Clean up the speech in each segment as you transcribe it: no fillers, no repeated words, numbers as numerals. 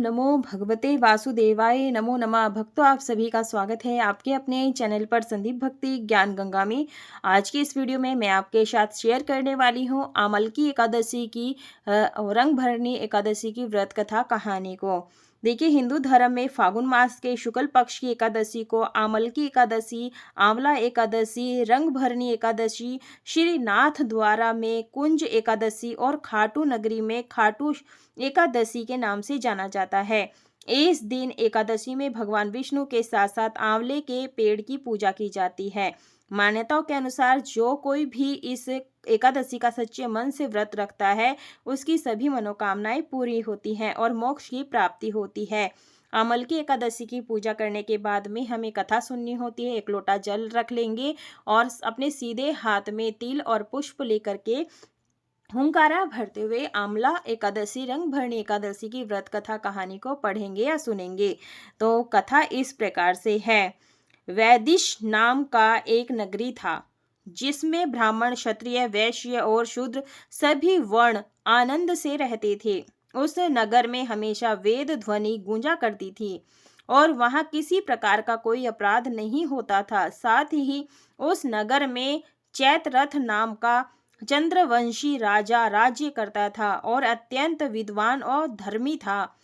नमो भगवते वासुदेवाय नमो नमः। भक्तों, आप सभी का स्वागत है आपके अपने चैनल पर संदीप भक्ति ज्ञान गंगा में। आज की इस वीडियो में मैं आपके साथ शेयर करने वाली हूँ आमलकी एकादशी की रंग भरनी एकादशी की व्रत कथा कहानी को। देखिए, हिंदू धर्म में फागुन मास के शुक्ल पक्ष की एकादशी को आमलकी एकादशी, आंवला एकादशी, रंग भरनी एकादशी, श्रीनाथ द्वारा में कुंज एकादशी और खाटू नगरी में खाटू एकादशी के नाम से जाना जाता है। इस दिन एकादशी में भगवान विष्णु के साथ साथ आंवले के पेड़ की पूजा की जाती है। मान्यताओं के अनुसार जो कोई भी इस एकादशी का सच्चे मन से व्रत रखता है, उसकी सभी मनोकामनाएं पूरी होती हैं और मोक्ष की प्राप्ति होती है। अमल की एकादशी की पूजा करने के बाद में हमें कथा सुननी होती है। एक लोटा जल रख लेंगे और अपने सीधे हाथ में तिल और पुष्प लेकर के हुंकारा भरते हुए आंवला एकादशी, रंग भरनी एकादशी की व्रत कथा कहानी को पढ़ेंगे या सुनेंगे। तो कथा इस प्रकार से है। वैदिश नाम का एक नगरी था, जिसमें ब्राह्मण, क्षत्रिय, वैश्य और शूद्र सभी वर्ण आनंद से रहते थे। उस नगर में हमेशा वेद ध्वनि गूंजा करती थी और वहां किसी प्रकार का कोई अपराध नहीं होता था। साथ ही उस नगर में चैत्ररथ नाम का चंद्रवंशी राजा राज्य करता था और अत्यंत विद्वान और धर्मी था।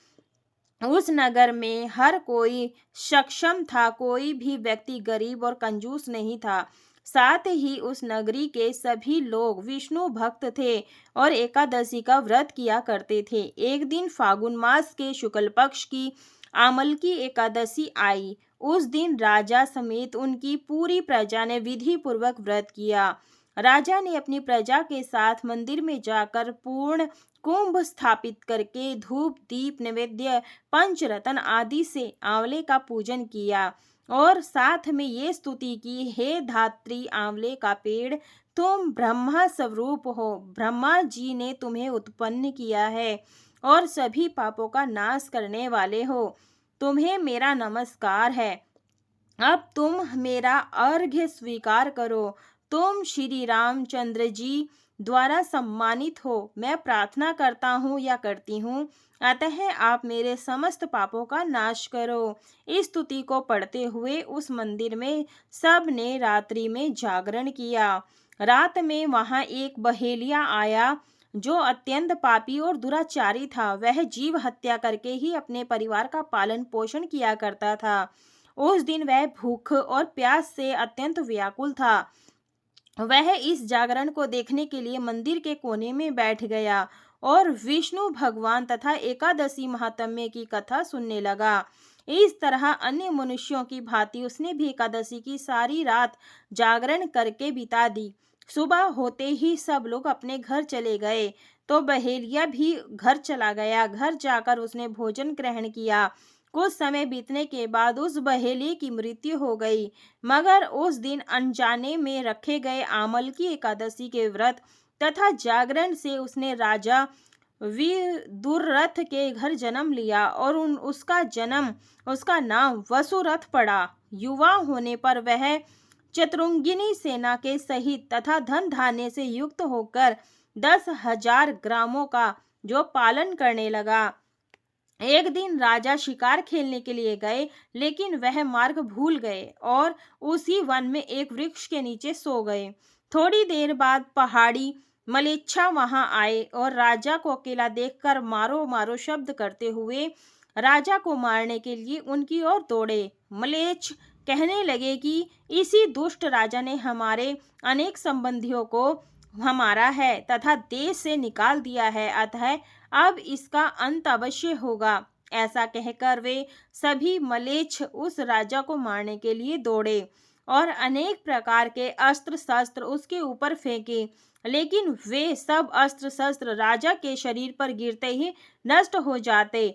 उस नगर में हर कोई सक्षम था, कोई भी व्यक्ति गरीब और कंजूस नहीं था। साथ ही उस नगरी के सभी लोग विष्णु भक्त थे और एकादशी का व्रत किया करते थे। एक दिन फागुन मास के शुक्ल पक्ष की आमलकी एकादशी आई। उस दिन राजा समेत उनकी पूरी प्रजा ने विधि पूर्वक व्रत किया। राजा ने अपनी प्रजा के साथ मंदिर में जाकर पूर्ण कुंभ स्थापित करके धूप, दीप, नैवेद्य, पंचरत्न आदि से आंवले का पूजन किया और साथ में ये स्तुति की, हे धात्री आंवले का पेड़, तुम ब्रह्मा स्वरूप हो। ब्रह्मा जी ने तुम्हें उत्पन्न किया है और सभी पापों का नाश करने वाले हो। तुम्हें मेरा नमस्कार है। अब तुम मेरा अर्घ्य स्वीकार करो। तुम श्री रामचंद्र जी द्वारा सम्मानित हो। मैं प्रार्थना करता हूँ या करती हूँ, अतः आप मेरे समस्त पापों का नाश करो। इस स्तुति को पढ़ते हुए उस मंदिर में सब ने रात्रि में जागरण किया। रात में वहां एक बहेलिया आया जो अत्यंत पापी और दुराचारी था। वह जीव हत्या करके ही अपने परिवार का पालन पोषण किया करता था। उस दिन वह भूख और प्यास से अत्यंत व्याकुल था। वह इस जागरण को देखने के लिए मंदिर के कोने में बैठ गया और विष्णु भगवान तथा एकादशी महात्म्य की कथा सुनने लगा। इस तरह अन्य मनुष्यों की भांति उसने भी एकादशी की सारी रात जागरण करके बिता दी। सुबह होते ही सब लोग अपने घर चले गए तो बहेलिया भी घर चला गया। घर जाकर उसने भोजन ग्रहण किया। कुछ समय बीतने के बाद उस बहेलिए की मृत्यु हो गई। मगर उस दिन अनजाने में रखे गए आमलकी एकादशी के व्रत तथा जागरण से उसने राजा विदुरथ के घर जन्म लिया और उसका नाम वसुरथ पड़ा। युवा होने पर वह चतुरंगिनी सेना के सहित तथा धन धान्य से युक्त होकर 10,000 ग्रामों का जो पालन करने लगा। एक दिन राजा शिकार खेलने के लिए गए, लेकिन वह मार्ग भूल गए और उसी वन में एक वृक्ष के नीचे सो गए। थोड़ी देर बाद पहाड़ी मलेच्छा वहां आए और राजा को अकेला देखकर मारो मारो शब्द करते हुए राजा को मारने के लिए उनकी ओर दौड़े। मलेच्छ कहने लगे कि इसी दुष्ट राजा ने हमारे अनेक संबंधियों को हमारा है तथा देश से निकाल दिया है, अतः अब इसका अंत अवश्य होगा। ऐसा कहकर वे सभी मलेच्छ उस राजा को मारने के लिए दौड़े और अनेक प्रकार के अस्त्र शस्त्र उसके ऊपर फेंके, लेकिन वे सब अस्त्र शस्त्र राजा के शरीर पर गिरते ही नष्ट हो जाते।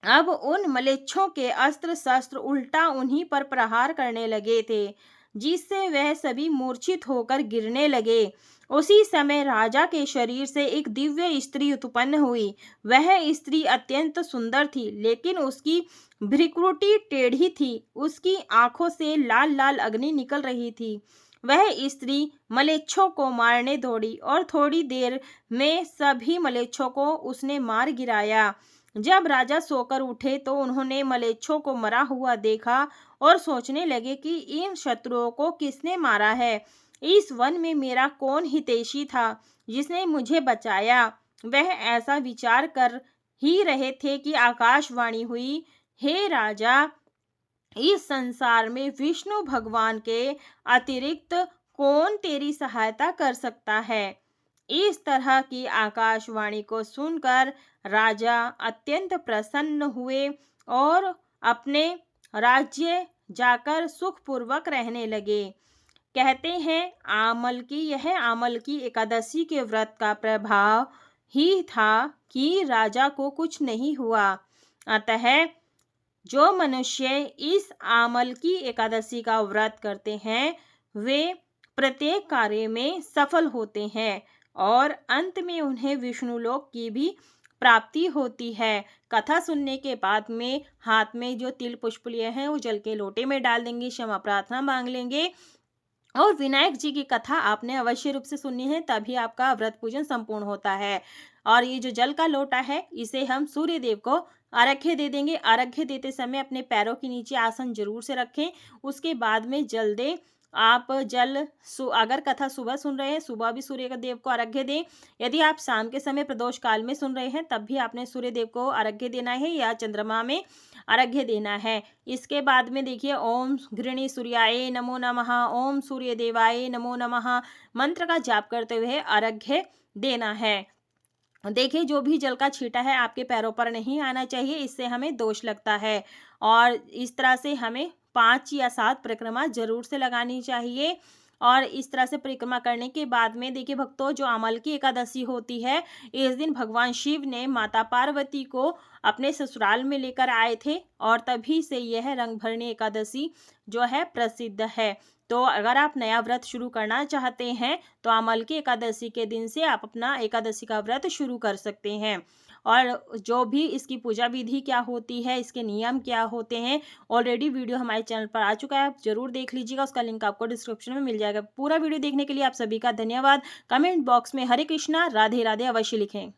अब उन मलेच्छों के अस्त्र शस्त्र उल्टा उन्हीं पर प्रहार करने लगे थे, जिससे वह सभी मूर्छित होकर गिरने लगे। उसी समय राजा के शरीर से एक दिव्य स्त्री उत्पन्न हुई। वह स्त्री अत्यंत सुंदर थी, लेकिन उसकी भ्रिकुटी टेढ़ी थी। उसकी आंखों से लाल लाल अग्नि निकल रही थी। वह स्त्री मलेच्छों को मारने दौड़ी और थोड़ी देर में सभी मलेच्छों को उसने मार गिराया। जब राजा सोकर उठे तो उन्होंने मलेच्छों को मरा हुआ देखा और सोचने लगे कि इन शत्रुओं को किसने मारा है। इस वन में मेरा कौन हितैषी था जिसने मुझे बचाया। वह ऐसा विचार कर ही रहे थे कि आकाशवाणी हुई, हे राजा, इस संसार में विष्णु भगवान के अतिरिक्त कौन तेरी सहायता कर सकता है। इस तरह की आकाशवाणी को सुनकर राजा अत्यंत प्रसन्न हुए और अपने राज्य जाकर सुखपूर्वक रहने लगे। कहते हैं आमल की एकादशी के व्रत का प्रभाव ही था कि राजा को कुछ नहीं हुआ। अतः जो मनुष्य इस आमल की एकादशी का व्रत करते हैं वे प्रत्येक कार्य में सफल होते हैं और अंत में उन्हें विष्णुलोक की भी प्राप्ति होती है। कथा सुनने के बाद में हाथ में जो तिल पुष्प लिए हैं वो जल के लोटे में डाल देंगे, क्षमा प्रार्थना मांग लेंगे और विनायक जी की कथा आपने अवश्य रूप से सुननी है, तभी आपका व्रत पूजन संपूर्ण होता है। और ये जो जल का लोटा है इसे हम सूर्य देव को अर्घ्य दे देंगे। अर्घ्य देते समय अपने पैरों के नीचे आसन जरूर से रखें, उसके बाद में जल दें। आप अगर कथा सुबह सुन रहे हैं सुबह भी सूर्य देव को अर्घ्य दें। यदि आप शाम के समय प्रदोष काल में सुन रहे हैं तब भी आपने सूर्य देव को अर्घ्य देना है या चंद्रमा में अर्घ्य देना है। इसके बाद में देखिए, ओम घृणी सूर्याय नमो नमः, ओम सूर्य देवाय नमो नमः मंत्र का जाप करते हुए अर्घ्य देना है। देखिए, जो भी जल का छींटा है आपके पैरों पर नहीं आना चाहिए, इससे हमें दोष लगता है। और इस तरह से हमें 5 या 7 परिक्रमा जरूर से लगानी चाहिए। और इस तरह से परिक्रमा करने के बाद में देखिए भक्तों, जो अमल की एकादशी होती है इस दिन भगवान शिव ने माता पार्वती को अपने ससुराल में लेकर आए थे और तभी से यह रंग भरनी एकादशी जो है प्रसिद्ध है। तो अगर आप नया व्रत शुरू करना चाहते हैं तो अमल की एकादशी के दिन से आप अपना एकादशी का व्रत शुरू कर सकते हैं। और जो भी इसकी पूजा विधि क्या होती है, इसके नियम क्या होते हैं, ऑलरेडी वीडियो हमारे चैनल पर आ चुका है, आप जरूर देख लीजिएगा, उसका लिंक आपको डिस्क्रिप्शन में मिल जाएगा। पूरा वीडियो देखने के लिए आप सभी का धन्यवाद। कमेंट बॉक्स में हरे कृष्णा राधे राधे अवश्य लिखें।